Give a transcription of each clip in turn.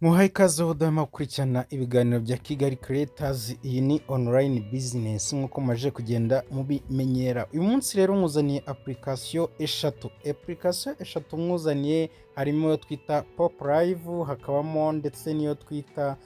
Muhaye ikaze aho udahema gukurikirana ibiganiro bya Kigali Creators. Iyi ni online business nk'uko mumaze kugenda mubimenyera. Uyu munsi rero mwuzaniye application eshatu mwuzaniye, harimo iyo twita Pop Live, hakabamo ndetse n'iyo twita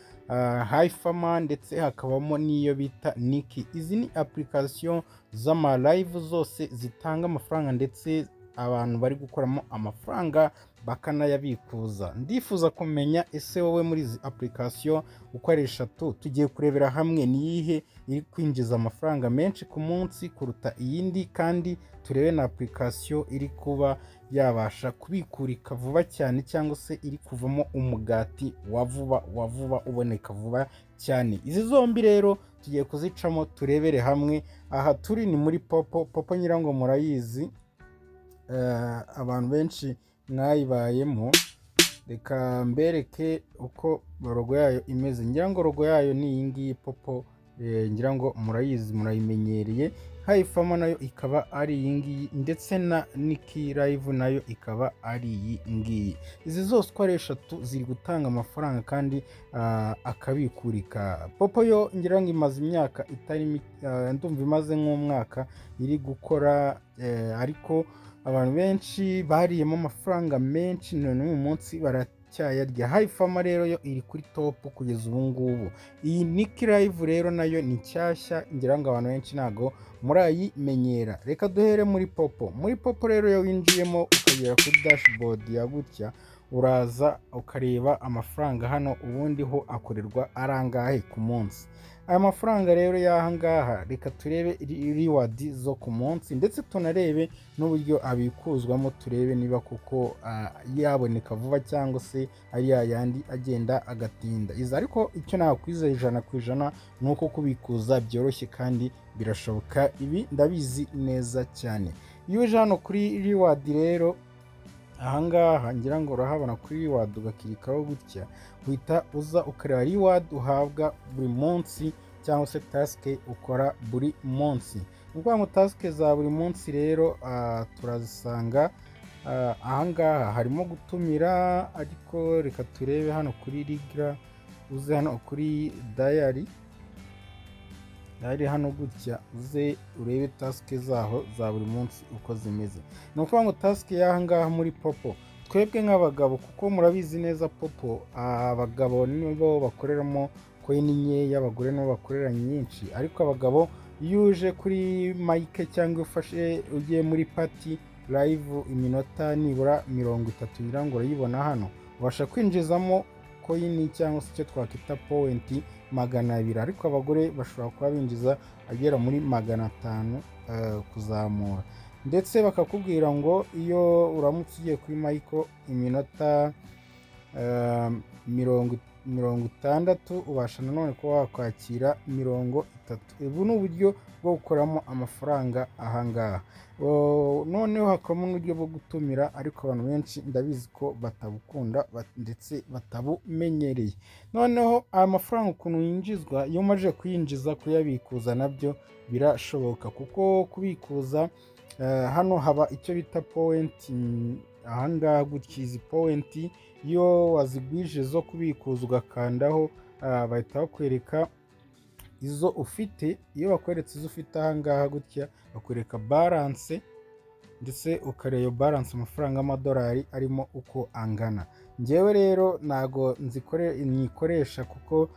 Hifami, ndetse hakabamo n'iyo bita Niki. Izi ni application z'ama live zose zitanga amafaranga, ndetse abantu bari gukoramo amafaranga bakanayabikuza. Ndifuza kumenya ese wowe muri izi application uko ari eshatu tugiye kurebera hamwe niyihe iri kwinjiza amafaranga menshi ku munsi kuruta iyindi, kandi turebe na application iri kuba yabasha kubikurika vuba cyane, cyangwa se iri kuvamo umugati wa vuba uboneka vuba cyane. Izi zombi rero tugiye kuzicamo turebere hamwe. Aha turi ni muri Popo nyirango murayizi, abantu benshi mwayibayemo. Reka mbereke uko logo yayo imeze. Ngira ngo logo yayo ni iyi ngiyi Popo, ngira ngo murayizi, murayimenyereye. Hifami nayo ikaba ari iyi ngiyi, ndetse na Niki Live nayo ikaba ari iyi ngiyi. Izi zose uko ari eshatu ziri gutanga amafaranga kandi akabikurika. Popo yo ngira ngo imaze imyaka itari ndumva imaze nk'umwaka iri gukora, ariko abantu benshi bariyemo amafaranga menshi, none uyu munsi baracyayarya. Hifami rero yo iri kuri top kugeza ubu ngubu. Iyi Niki Live rero nayo ni nshyashya, ngira ngo abantu benshi ntago murayimenyera. Reka duhere muri Popo. Muri Popo rero yo winjiyemo ukagera kuri dashboard ya gutya, uraza ukareba amafaranga hano, ubundi ho akorerwa arangahe ku munsi. Aya mafaranga rero y'aha ngaha, reka turebe reward zo ku munsi, ndetse tunarebe n'uburyo abikuzwamo, turebe niba kuko yaboneka vuba cyangwa se ari yayandi agenda agatinda. Izi ariko icyo nakwizera 100% ni uko kubikuza byoroshye kandi birashoboka. Ibi ndabizi neza cyane. Iyo uje hano kuri reward rero, ahangaha ngira ngo urahabona kuri reward, ugakirikaho gutya, uhita uza ukareba reward uhabwa buri munsi, cyangwa se task ukora buri munsi. Ubwo ngo task za buri munsi rero turazisanga ahangaha. Harimo gutumira, ariko reka turebe hano kuri rigra, uze hano kuri diary hano gutya, uze urebe task zaho za buri munsi uko zimeze. Ni ukuvuga ngo task y'ahangaha muri Popo, twebwe nk'abagabo, kuko murabizi neza Popo abagabo nibo bakoreramo coin nkeya, abagore nibo bakorera nyinshi. Ariko abagabo iyo uje kuri mic cyangwa ufashe ugiye muri party live iminota nibura 30, ngira ngo urayibona hano, ubasha kwinjizamo coin cyangwa se icyo twakita point 200. ariko abagore bashobora kuba binjiza agera muri 500 kuzamura. Ndetse bakakubwira ngo iyo uramutse ugiye kuri Michael iminota 60, ubasha nanone kuba wakwakira 30. Ubu ni uburyo bwo gukoramo amafaranga ahangaha. Noneho hakabamo n'uburyo bwo gutumira, ariko abantu benshi ndabizi ko batabukunda ndetse batabumenyereye. Noneho aya mafaranga ukuntu yinjizwa, iyo umaze kuyinjiza kuyabikuza nabyo birashoboka, kuko kubikuza hano haba icyo bita point. Ahangaha gutya izi point iyo wazigwije zo kubikuza ugakandaho, bahita bakwereka izo ufite. Iyo bakweretse izo ufite ahangaha gutya, bakwereka balance, ndetse ukareba balance amafaranga y'amadolari arimo uko angana. Njyewe rero ntago nyikoresha, kuko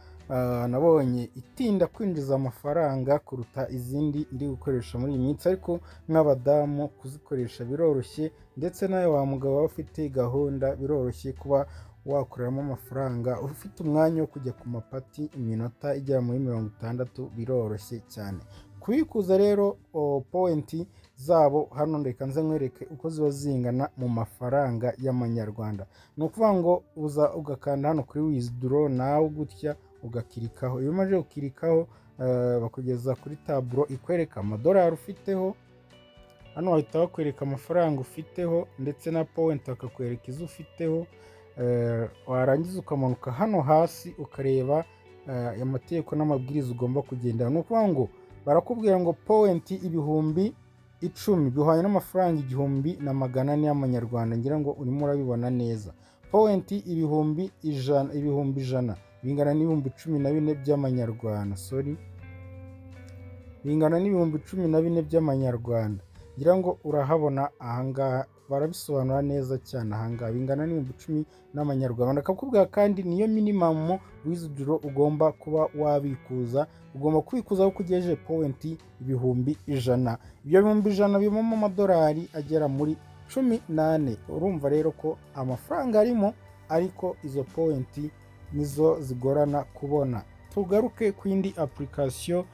nabonye itinda kwinjiza amafaranga kuruta izindi ndi gukoresha muri iyi minsi. Ariko nk'abadamu kuzikoresha biroroshye, ndetse nawe wa mugabo waba ufite gahunda biroroshye kuba wakoreramo amafaranga. Ufite umwanya wo kujya ku mapati iminota igera muri 60, biroroshye cyane kubikuza. Rero point zabo hano, reka nze nkwereke uko ziba zingana mu mafaranga y'amanyarwanda. Ni ukuvuga ngo uza ugakanda hano kuri withdraw nawe gutya, ugakirikaho. Iyo umaze gukirikaho, bakugeza kuri taburo ikwereka amadolari ufiteho. Hano bahita bakwereka amafaranga ufiteho, ndetse na point bakakwereka izo ufiteho. Warangiza ukamanuka hano hasi ukareba amategeko n'amabwiriza ugomba kugendera. Ni ukuvuga ngo barakubwira ngo point 10,000 bihwanye n'amafaranga 1,400 y'amanyarwanda. Ngira ngo urimo urabibona neza. point ibihumbi ijana bingana n'ibihumbi 14 by'amanyarwanda. Bingana n'ibihumbi 14 by'amanyarwanda. Ngira ngo urahabona ahangaha barabisobanura neza cyane ahangaha bingana n'ibihumbi 10 n'amanyarwanda. Bakakubwira kandi niyo minimum withdraw ugomba kuba wabikuza. Ugomba kubikuzaho kugejeje point ibihumbi 100. Ibyo bihumbi 100 birimo amadolari agera muri 18. Urumva rero ko amafaranga arimo, ariko izo point nizo zigorana kubona. Tugaruke ku indi application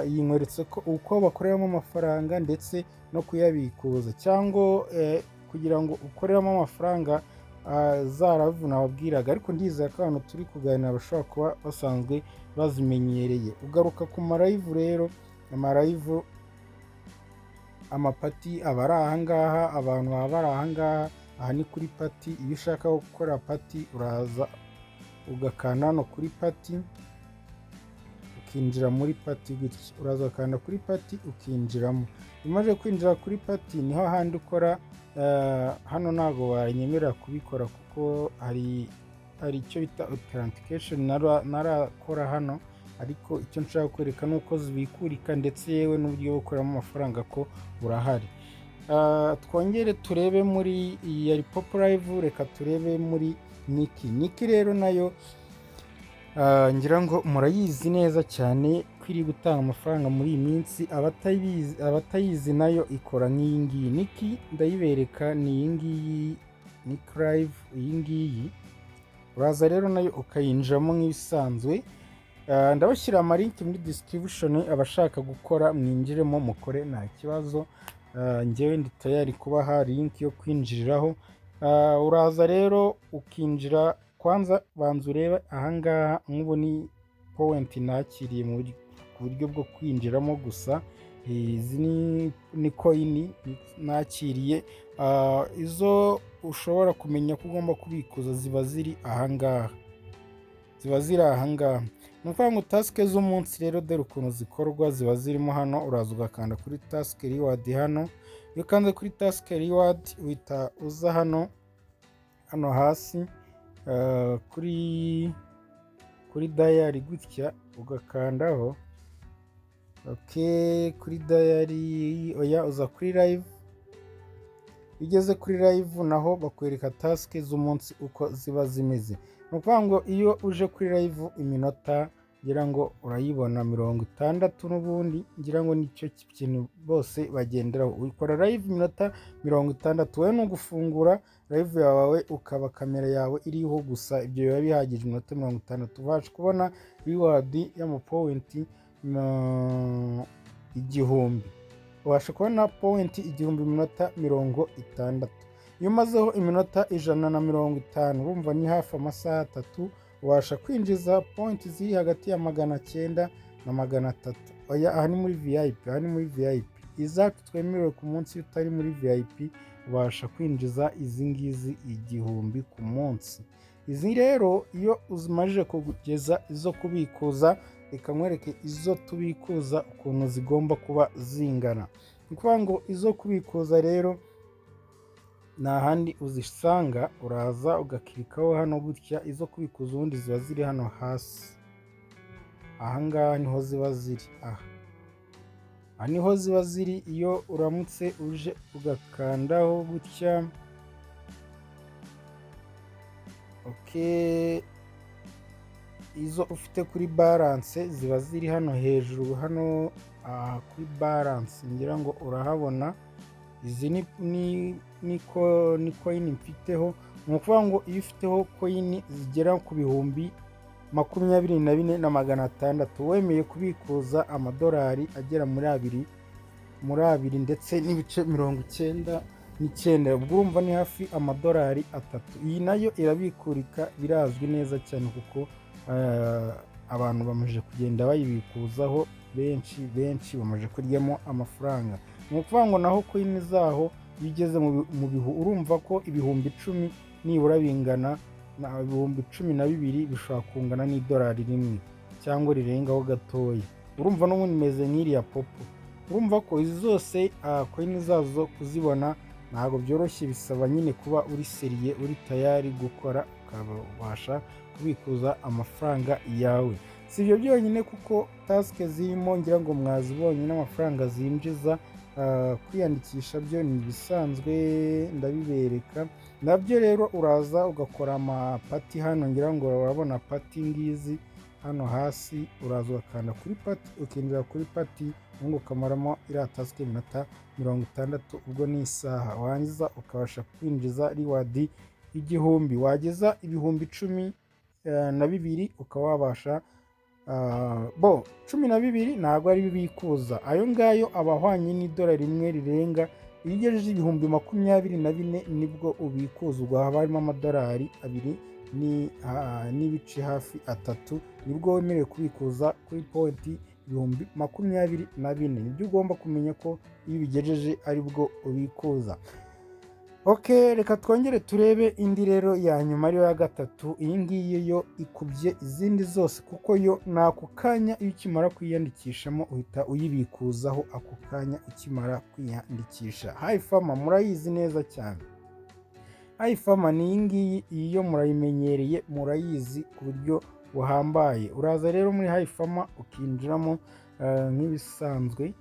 yinkweretse ko uko bakoreramo amafaranga ndetse no kuyabikuza, cyangwa kugira ngo ukoreramo amafaranga zaravuna wabwiraga, ariko ndizera ko abantu turi kuganira bashobora kuba basanzwe bazimenyereye. Ugaruka ku malive rero, amalive amapati aba ari ahangaha, abantu baba bari ahangaha. Aha ni kuri pati. Iyo ushaka gukora pati uraza ugakanda hano kuri pati ukinjira muri pati gutya. Uraza ukanda kuri pati ukinjiramo. Umaze kwinjira kuri pati niho handi ukora. Hano ntago wanyemerera kubikora kuko hari icyo bita authentication narakora hano, ariko icyo nshaka kwereka nuko zibikurika ndetse yewe n'uburyo bwo gukoramo amafaranga ko burahari. Twongere turebe muri ya Pop Live. Reka turebe muri Niki rero nayo ngira ngo murayizi neza cyane ko iri gutanga amafaranga muri iyi minsi. Abatayizi nayo ikora nk'iyi ngiyi. Niki ndayibereka ni iyi ngiyi, Niki Live iyi ngiyi. Uraza rero nayo ukayinjiramo nk'ibisanzwe. Ndabashyira amalinki muri description, abashaka gukora mwinjiremo mukore nta kibazo. Njyewe ndi tayari kubaha link yo kwinjiriraho. Uraza rero ukinjira. Kwanza banza urebe ahangaha, nk'ubu ni point nakiriye mu buryo bwo kwinjiramo gusa. Izi ni coin nakiriye. Izo ushobora kumenya ko ugomba kubikuza ziba ziri ahangaha. Ni ukuvuga ngo task z'umunsi rero dore ukuntu zikorwa ziba zirimo hano. Uraza ugakanda kuri task reward hano. Iyo ukanze kuri task reward uhita uza hano hasi kuri diary gutya ugakandaho. Kuri diary uza kuri live. Ugeze kuri live naho bakwereka task z'umunsi uko ziba zimeze. Ni ukuvuga ngo iyo uje kuri live iminota ngira ngo urayibona 60 n'ubundi ngira ngo nicyo kintu bose bagenderaho. Ukora live iminota 60. Wowe no gufungura live yawe ukaba kamera yawe iriho gusa, ibyo biba bihagije iminota 60. Ubasha kubona reward y'amapoint 1000. Ubasha kubona point 1000 minota 60. Iyo umazeho iminota 150 urumva ni hafi amasaha 3. Ubasha kwinjiza point ziri hagati ya 900 na 300. Aha ni muri VIP. Izacu twemerewe ku munsi utari muri VIP ubasha kwinjiza izi ngizi 1000 ku munsi. Izi rero iyo uzimajije kugeza izo kubikuza, reka nkwereke izo tubikuza ukuntu zigomba kuba zingana. Ni ukuvuga ngo izo kubikuza rero nta handi uzisanga. Uraza ugakirikaho hano gutya. Izo kubikuza ubundi ziba ziri hano hasi. Ahangaha niho ziba ziri. Aha niho ziba ziri. Iyo uramutse uje ugakandaho gutya. Izo ufite kuri balance ziba ziri hano hejuru hano kuri balance ngira ngo urahabona. Izi ni coin mfiteho. Ni ukuvuga ngo iyo ufiteho coin zigera ku bihumbi 24,600 wemeye kubikuza amadolari agera muri 2 ndetse n'ibice 99. Ubwo urumva ni hafi amadolari 3. Iyi nayo irabikurika birazwi neza cyane kuko abantu bamaze kugenda bayibikuzaho benshi bamaze kuryamo amafaranga. Ni ukuvuga ngo naho coin zaho bigeze mu bihu urumva ko ibihumbi 10 nibura bingana na ibihumbi 12 bishobora kungana n'idolari rimwe cyangwa rirengaho gatoya. Urumva no meze nk'iriya popo. Urumva ko izi zose coin zazo kuzibona ntabwo byoroshye, bisaba nyine kuba uri seriye, uri tayari gukora, ukabasha kubikuza amafaranga yawe. Si ibyo byonyine kuko tasike zirimo ngira ngo mwazibonye n'amafaranga zinjiza. Kwiyandikisha byo ni ibisanzwe ndabibereka nabyo. Rero uraza ugakora amapati hano, ngira ngo urabona pati ngizi hano hasi, uraza ugakanda kuri pati, ukinjira kuri pati, ubundi ukamaramo iriya tasike iminota 60, ubwo ni isaha. Wangiza ukabasha kwinjiza riwadi 1000, wageza ibihumbi 12 ukaba wabasha 12 ntabwo ari bibikuza, ayo ngayo aba ahwanye n'idolari rimwe rirenga. Iyo ugejeje ibihumbi 24 nibwo ubikuzwa, haba harimo amadolari 2 n'ibice hafi 3, nibwo wemerewe kubikuza kuri pointi ibihumbi 24. Nibyo ugomba kumenya ko iyo ubigejeje aribwo ubikuza. Reka twongere turebe indi rero ya nyuma ariyo ya gatatu. Iyi ngiyi yo ikubye izindi zose kuko yo ni ako kanya iyo ukimara kwiyandikishamo uhita uyibikuzaho ako kanya ukimara kwiyandikisha. Hifami murayizi neza cyane. Hifami ni iyi ngiyi, iyo murayimenyereye murayizi ku buryo buhambaye. Uraza rero muri Hifami ukinjiramo nk'ibisanzwe.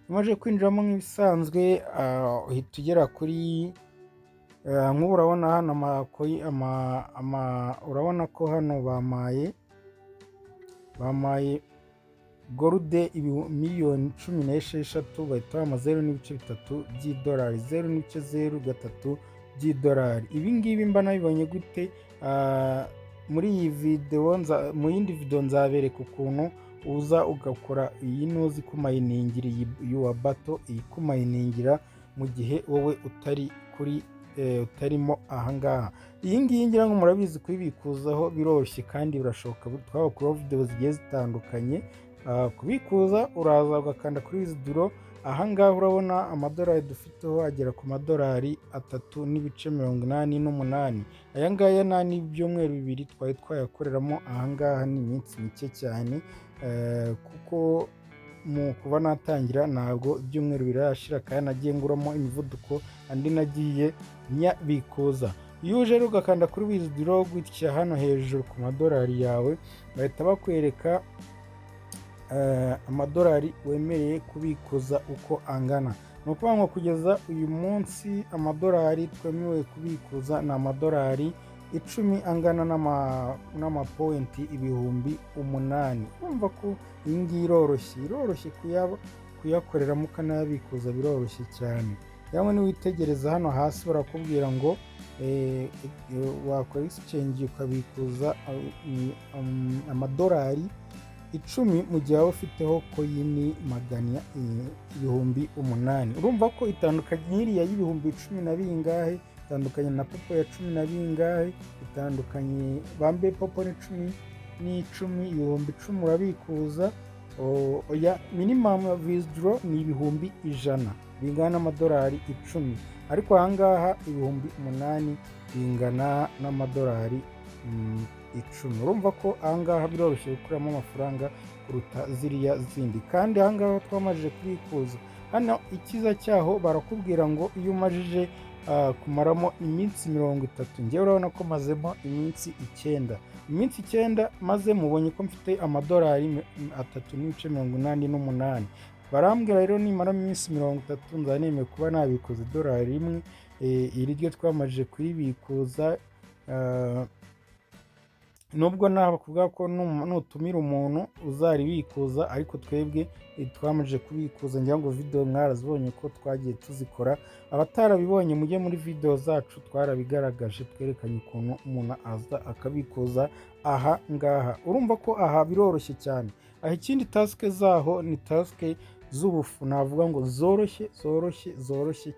Umaze kwinjiramo nk'ibisanzwe uhita ugera kuri nk'ubu urabona hano urabona ko hano bamaye gorude miliyoni 16, bahita bama 0.3 by'idolari, 0.03 by'idolari. Ibi ngibi mba nabibonye gute? Muri iyi video, mu yindi video nzabereka ukuntu uza ugakora iyi nuzi kumayiningira iyi wa bato, iyi kumayiningira mu gihe wowe utarimo ahangaha. Iyi ngiyi ngira ngo murabizi kubikuzaho biroroshye kandi birashoboka. Twabakuraho video zigiye zitandukanye. Kubikuza uraza ugakanda kuri withdraw. Ahangaha urabona amadolari dufiteho agera ku madolari 3.88. Aya ngaya ni ibyumweru 2 twari twayakoreramo. Ahangaha ni iminsi mike cyane kuko mu kuba natangira ntabwo ibyumweru birashira, kandi nagiye nguramo imivuduko andi nagiye nyabikuza. Iyo uje rero ugakanda kuri withdraw gutya hano hejuru ku madolari yawe, bahita bakwereka amadolari wemereye kubikuza uko angana. Ni ukuvuga ngo kugeza uyu munsi amadolari twemewe kubikuza ni amadolari 10 angana n'amapointi ibihumbi 8. Urumva ko iyi ngiyi iroroshye kuyakoreramo ukanayabikuza, biroroshye cyane. Cyangwa niwitegereza hano hasi barakubwira ngo wakora exchange ukabikuza amadolari 10 mu gihe waba ufiteho koyini ibihumbi 8. Urumva ko itandukanye n'iriya y'ibihumbi 10 na bingahe, itandukanye na popo ya 10 na bingahe, itandukanye bambe popo ni 10 ibihumbi 10 urabikuza. Oya, minimum withdraw ni ibihumbi 100 bingana n'amadolari 10, ariko ahangaha ibihumbi 8 bingana n'amadolari 10. Urumva ko ahangaha biroroshye gukuramo amafaranga kuruta ziriya zindi. Kandi ahangaha twamaze kubikuza, hano ikiza cyaho barakubwira ngo iyo umajije kumaramo iminsi 30, njyewe urabona ko mazemo iminsi 9. Iminsi 9 maze mubonye ko mfite amadolari 3.88. Barambwira rero nimara iminsi 30 nzanemeye kuba nabikuza idolari rimwe. Iri ryo twamaze kuribikuza. Nubwo nabakuvuga ko nutumira umuntu uzaribikuza, ariko twebwe twamaze kubikuza. Ngira ngo video mwarazibonye ko twagiye tuzikora. Abatarabibonye mujye muri video zacu twarabigaragaje, twerekanye ukuntu umuntu aza akabikuza aha ngaha. Urumva ko aha biroroshye cyane. Aha ikindi task zaho ni task z'ubufu, navuga ngo zoroshye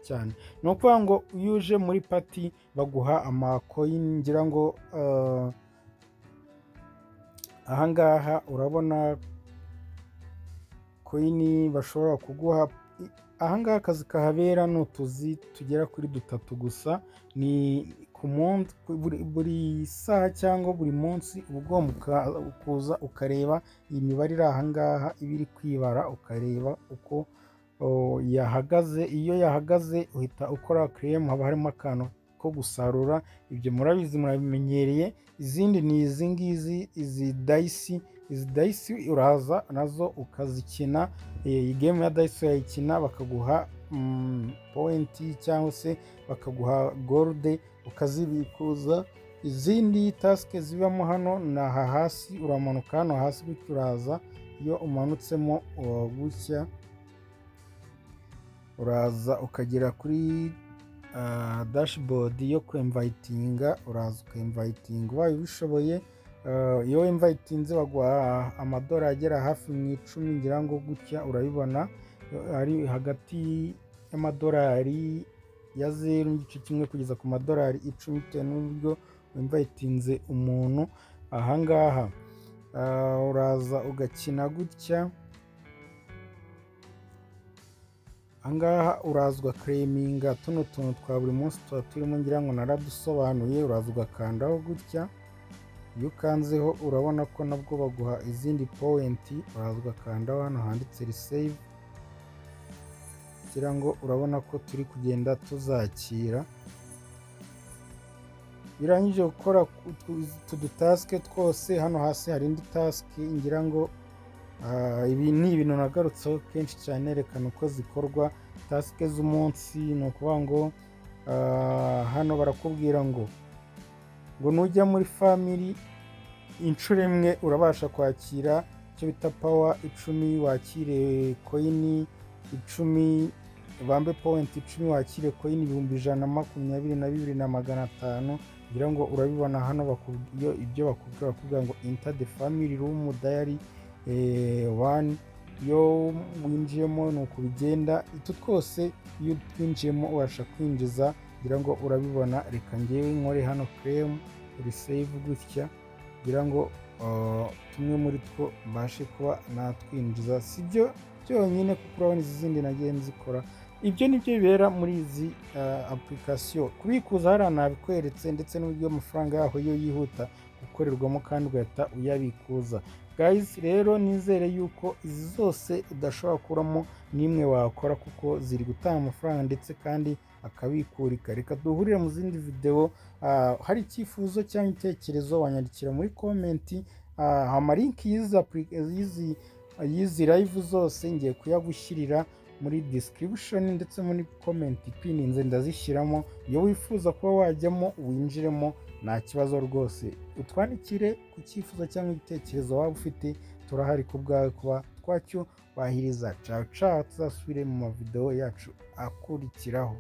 cyane. Ni ukuvuga ngo iyo uje muri pati baguha amacoin, ngira ngo ahangaha urabona coin bashobora kuguha. Ahangaha akazi kahabera n'utuzi tugera kuri 3 gusa. Ni ku munsi, buri saha cyangwa buri munsi ugomba kuza ukareba iyi mibare iri ahangaha ibiri kwibara, ukareba uko yahagaze. Iyo yahagaze uhita ukora claim, haba harimo akantu ko gusarura. Ibyo murabizi, murabimenyereye. Izindi ni izi ngizi, izi dayisi uraza nazo ukazikina. Iyi game ya dayisi urayikina bakaguha pointi cyangwa se bakaguha gold ukazibikuza. Izindi tasike zibamo hano ni aha hasi, uramanuka hano hasi gutya uraza. Iyo umanutsemo gutya uraza ukagera kuri dashboard yo kwinvitinga, uraza ukayinvitinga ubaye ubishoboye. Iyo wimvitinze baguha amadolari agera hafi mu 10, ngira ngo gutya urabibona, ari hagati y'amadolari ya 0.1 kugeza ku madolari 10 bitewe n'uburyo wimvitinze umuntu. Ahangaha uraza ugakina gutya. Ahangaha uraza ugakreminga tuno tuntu twa buri munsi tuba turimo, ngira ngo naradusobanuye. Uraza ugakandaho gutya. Iyo ukanzeho urabona ko nabwo baguha izindi pointi. Uraza ugakandaho hano handitse resave, kugira ngo urabona ko turi kugenda tuzakira. Birangije gukora utu tasike twose, hano hasi hari indi tasike, ngira ngo ibi ni ibintu nagarutseho kenshi cyane nerekana uko zikorwa. Tasike z'umunsi ni ukuvuga ngo hano barakubwira ngo nujya muri family inshuro imwe urabasha kwakira icyo bita power 10, wakire coin 10, bambe point 10, wakire coin 122,500. ngira ngo urabibona hano ibyo bakubwira ngo enter the family room diary 1. iyo winjiyemo ni uko bigenda. Itu twose iyo twinjiyemo ubasha kwinjiza, ngira ngo urabibona. Reka ngewe nkore hano claim resave gutya, ngira ngo tumwe muri two mbashe kuba natwinjiza. Sibyo byonyine kuko urabona izindi nagiye nzikora. Ibyo nibyo bibera muri izi application. Kubikuza hariya nabikweretse, ndetse n'uburyo amafaranga yaho yo yihuta gukorerwamo kandi ugahita uyabikuza. Guys, rero nizere yuko izi zose udashobora kuramo n'imwe wakora, kuko ziri gutanga amafaranga ndetse kandi akabikurika. Reka duhurire mu zindi video. Hari icyifuzo cyangwa intekerezo wanyandikira muri comment. Amalinki y'izi live zose ngiye kuyagushyirira muri description ndetse muri comment pininze ndazishyiramo. Iyo wifuza kuba wajyamo winjiremo nta kibazo rwose. Utwandikire ku cyifuzo cyangwa igitekerezo waba ufite, turahari ku bwawe kuba twacyo wahiriza. Ciao ciao, tuzasubire mu mavideo yacu akurikiraho.